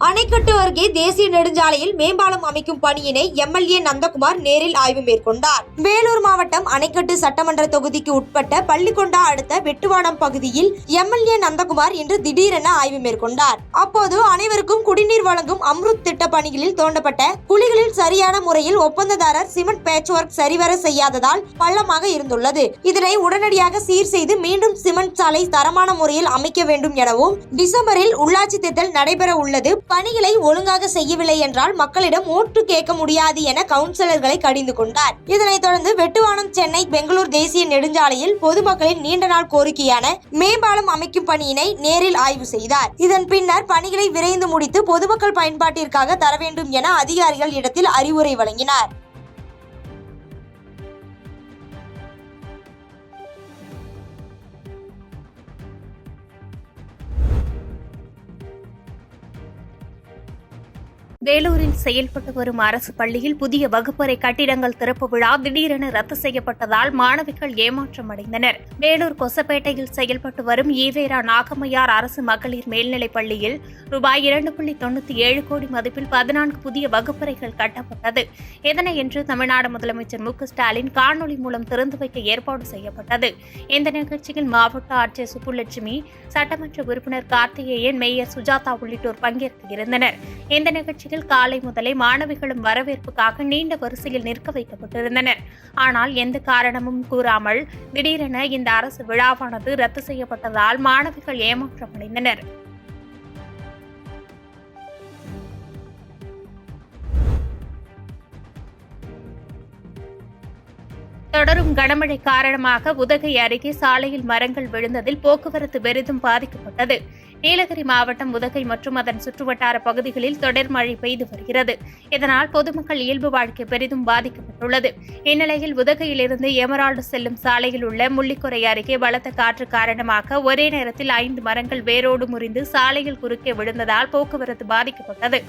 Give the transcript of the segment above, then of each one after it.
அணைக்கட்டு அருகே தேசிய நெடுஞ்சாலையில் மேம்பாலம் அமைக்கும் பணியினை எம்எல்ஏ நந்தகுமார் நேரில் ஆய்வு மேற்கொண்டார். வேலூர் மாவட்டம் அணைக்கட்டு சட்டமன்ற தொகுதிக்கு உட்பட்ட பள்ளிக்கொண்டா அடுத்த வெட்டுவானம் பகுதியில் எம்எல்ஏ நந்தகுமார் இன்று திடீரென ஆய்வு மேற்கொண்டார். அப்போது அனைவருக்கும் குடிநீர் வழங்கும் அம்ருத் திட்ட பணிகளில் தோண்டப்பட்ட குழிகளில் சரியான முறையில் ஒப்பந்ததாரர் சிமெண்ட் பேட்ச் ஒர்க் சரிவர செய்யாததால் பள்ளமாக இருந்துள்ளது. இதனை உடனடியாக சீர் செய்து மீண்டும் சிமெண்ட் சாலை தரமான முறையில் அமைக்க வேண்டும் எனவும், டிசம்பரில் உள்ளாட்சி தேர்தல் நடைபெற உள்ளது, பணிகளை ஒழுங்காக செய்யவில்லை என்றால் மக்களிடம் ஓட்டு கேட்க முடியாது என கவுன்சிலர்களை கடிந்து கொண்டார். இதனைத் தொடர்ந்து வெட்டுவானம் சென்னை பெங்களூர் தேசிய நெடுஞ்சாலையில் பொதுமக்களின் நீண்ட நாள் கோரிக்கையான மேம்பாலம் அமைக்கும் பணியினை நேரில் ஆய்வு செய்தார். இதன் பின்னர் பணிகளை விரைந்து முடித்து பொதுமக்கள் பயன்பாட்டிற்காக தர வேண்டும் என அதிகாரிகள் இடத்தில் அறிவுரை வழங்கினார். வேலூரில் செயல்பட்டு வரும் அரசு பள்ளியில் புதிய வகுப்பறை கட்டிடங்கள் திறப்பு விழா திடீரென ரத்து செய்யப்பட்டதால் மாணவிகள் ஏமாற்றம் அடைந்தனர். வேலூர் கொசப்பேட்டையில் செயல்பட்டு வரும் ஈவேரா நாகம்மையார் அரசு மகளிர் மேல்நிலைப் பள்ளியில் ரூபாய் 2.97 கோடி மதிப்பில் 14 புதிய வகுப்பறைகள் கட்டப்பட்டது. இதனையன்று தமிழ்நாடு முதலமைச்சர் மு.க.ஸ்டாலின் காணொலி மூலம் திறந்து வைக்க ஏற்பாடு செய்யப்பட்டது. இந்த நிகழ்ச்சியில் மாவட்ட ஆட்சியர் சுப்புலட்சுமி, சட்டமன்ற உறுப்பினர் கார்த்திகேயன், மேயர் சுஜாதா உள்ளிட்டோர் பங்கேற்க இருந்தனர். இந்த நிகழ்ச்சியில் காலை முதலே மாணவிகளும் வரவேற்புக்காக நீண்ட வரிசையில் நிற்க வைக்கப்பட்டிருந்தனர். ஆனால் எந்த காரணமும் கூறாமல் திடீரென இந்த அரசு விழாவானது ரத்து செய்யப்பட்டதால் மாணவிகள் ஏமாற்றமடைந்தனர். தொடரும் கனமழை காரணமாக உதகை அருகே சாலையில் மரங்கள் விழுந்ததில் போக்குவரத்து பெரிதும் பாதிக்கப்பட்டது. நீலகிரி மாவட்டம் உதகை மற்றும் அதன் சுற்றுவட்டார பகுதிகளில் தொடர் மழை பெய்து வருகிறது. இதனால் பொதுமக்கள் இயல்பு வாழ்க்கை பெரிதும் பாதிக்கப்பட்டுள்ளது. இந்நிலையில் உதகையிலிருந்து எமரால்டு செல்லும் சாலையில் உள்ள முள்ளிக்குறை அருகே பலத்த காற்று காரணமாக ஒரே நேரத்தில் 5 மரங்கள் வேரோடு முறிந்து சாலையில் குறுக்கே விழுந்ததால் போக்குவரத்து பாதிக்கப்பட்டது.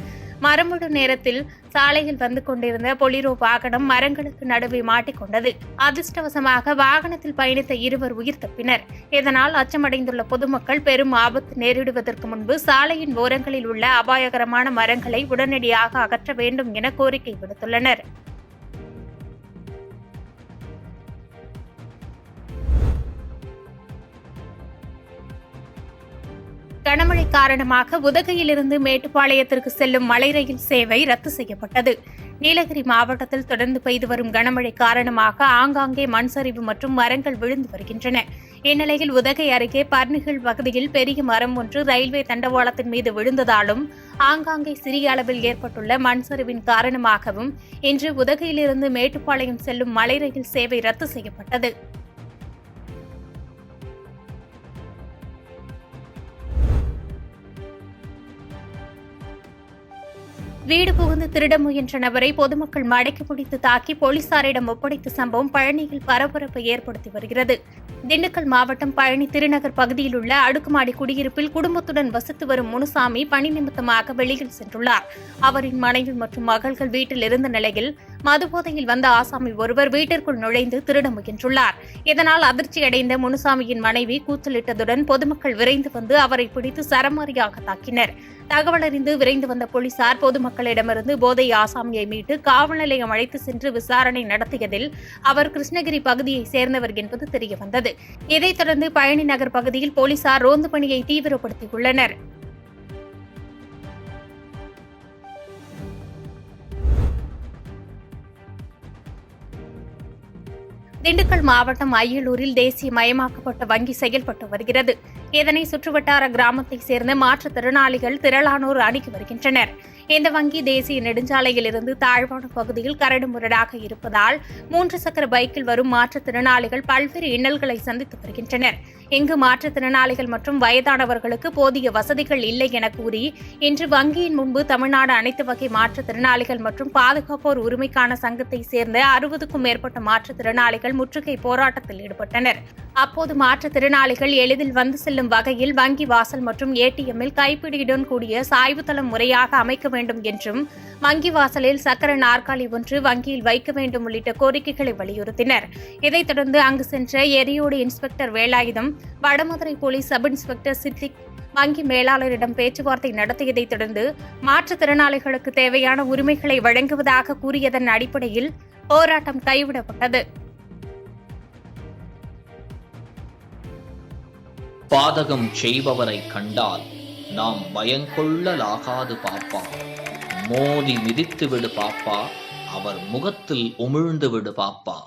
மரம் விடும் நேரத்தில் சாலையில் வந்து கொண்டிருந்த பொலிரோ வாகனம் மரங்களுக்கு நடுவே மாட்டிக்கொண்டது. அதிர்ஷ்டவசமாக வாகனத்தில் பயணித்த 2 உயிர் தப்பினர். இதனால் அச்சமடைந்துள்ள பொதுமக்கள் பெரும் ஆபத்து நேரிடுவதற்கு முன்பு சாலையின் ஓரங்களில் உள்ள அபாயகரமான மரங்களை உடனடியாக அகற்ற வேண்டும் என கோரிக்கை விடுத்துள்ளனர். கனமழை காரணமாக உதகையிலிருந்து மேட்டுப்பாளையத்திற்கு செல்லும் மலை ரயில் சேவை ரத்து செய்யப்பட்டது. நீலகிரி மாவட்டத்தில் தொடர்ந்து பெய்து வரும் கனமழை காரணமாக ஆங்காங்கே மண் சரிவு மற்றும் மரங்கள் விழுந்து வருகின்றன. இந்நிலையில் உதகை அருகே பர்னிகள் பகுதியில் பெரிய மரம் ஒன்று ரயில்வே தண்டவாளத்தின் மீது விழுந்ததாலும் ஆங்காங்கே சிறிய அளவில் ஏற்பட்டுள்ள மண் சரிவின் காரணமாகவும் இன்று உதகையிலிருந்து மேட்டுப்பாளையம் செல்லும் மலை ரயில் சேவை ரத்து செய்யப்பட்டது. வீடு புகுந்து திருட முயன்ற நபரை பொதுமக்கள் மடக்கி பிடித்து தாக்கி போலீசாரிடம் ஒப்படைத்த சம்பவம் பழனியில் பரபரப்பை ஏற்படுத்தி வருகிறது. திண்டுக்கல் மாவட்டம் பழனி திருநகர் பகுதியில் உள்ள அடுக்குமாடி குடியிருப்பில் குடும்பத்துடன் வசித்து வரும் முனுசாமி பணி நிமித்தமாக வெளியில் சென்றுள்ளார். அவரின் மனைவி மற்றும் மகள்கள் வீட்டில் இருந்த நிலையில் மதுபோதையில் வந்த ஆசாமி ஒருவர் வீட்டிற்குள் நுழைந்து திருட முயன்றுள்ளார். இதனால் அதிர்ச்சியடைந்த முனுசாமியின் மனைவி கூச்சலிட்டதுடன் பொதுமக்கள் விரைந்து வந்து அவரை பிடித்து சரமாரியாக தாக்கினர். தகவல் அறிந்து விரைந்து வந்த போலீசார் பொதுமக்களிடமிருந்து போதை ஆசாமியை மீட்டு காவல் நிலையம் அழைத்து சென்று விசாரணை நடத்தியதில் அவர் கிருஷ்ணகிரி பகுதியைச் சேர்ந்தவர் என்பது தெரியவந்தது. இதைத் தொடர்ந்து பழனி நகர் பகுதியில் போலீசார் ரோந்து பணியை தீவிரப்படுத்தியுள்ளனர். திண்டுக்கல் மாவட்டம் அய்யலூரில் தேசியமயமாக்கப்பட்ட வங்கி செயல்பட்டு வருகிறது. இதனை சுற்றுவட்டார கிராமத்தைச் சேர்ந்த மாற்றுத்திறனாளிகள் திரளானோர் அணுகி வருகின்றனர். இந்த வங்கி தேசிய நெடுஞ்சாலையிலிருந்து தாழ்வான பகுதியில் கரடுமுரடாக இருப்பதால் 3 சக்கர பைக்கில் வரும் மாற்றுத்திறனாளிகள் பல்வேறு இன்னல்களை சந்தித்து வருகின்றனர். இங்கு மாற்றுத்திறனாளிகள் மற்றும் வயதானவர்களுக்கு போதிய வசதிகள் இல்லை என கூறி இன்று வங்கியின் முன்பு தமிழ்நாடு அனைத்து வகை மாற்றுத்திறனாளிகள் மற்றும் பாதுகாப்போர் உரிமைக்கான சங்கத்தைச் சேர்ந்த 60க்கும் மேற்பட்ட மாற்றுத்திறனாளிகள் முற்றுகை போராட்டத்தில் ஈடுபட்டனர். அப்போது மாற்றுத்திறனாளிகள் எளிதில் வந்து செல்லும் வகையில் வங்கி வாசல் மற்றும் ஏடிஎம்மில் கைப்பிடியுடன் கூடிய சாய்வுதளம் முறையாக அமைக்க வேண்டும் என்றும் வங்கி வாசலில் சக்கர நாற்காலி ஒன்று வங்கியில் வைக்க வேண்டும் உள்ளிட்ட கோரிக்கைகளை வலியுறுத்தினர். இதைத் தொடர்ந்து அங்கு சென்ற Eriyodu inspector Velayutham, Vadamadurai police sub inspector Siddiq வங்கி மேலாளரிடம் பேச்சுவார்த்தை நடத்தியதைத் தொடர்ந்து மாற்றுத்திறனாளிகளுக்கு தேவையான உரிமைகளை வழங்குவதாக கூறியதன் அடிப்படையில் போராட்டம் கைவிடப்பட்டது. பாதகம் செய்பவரை கண்டால் நாம் பயங்கொள்ளலாகாது பாப்பா, மோதி மிதித்து விடு பாப்பா, அவர் முகத்தில் உமிழ்ந்து விடு பாப்பா.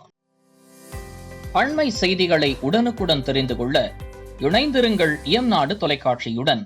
அண்மை செய்திகளை உடனுக்குடன் தெரிந்து கொள்ள இணைந்திருங்கள் இயம்நாடு தொலைக்காட்சியுடன்.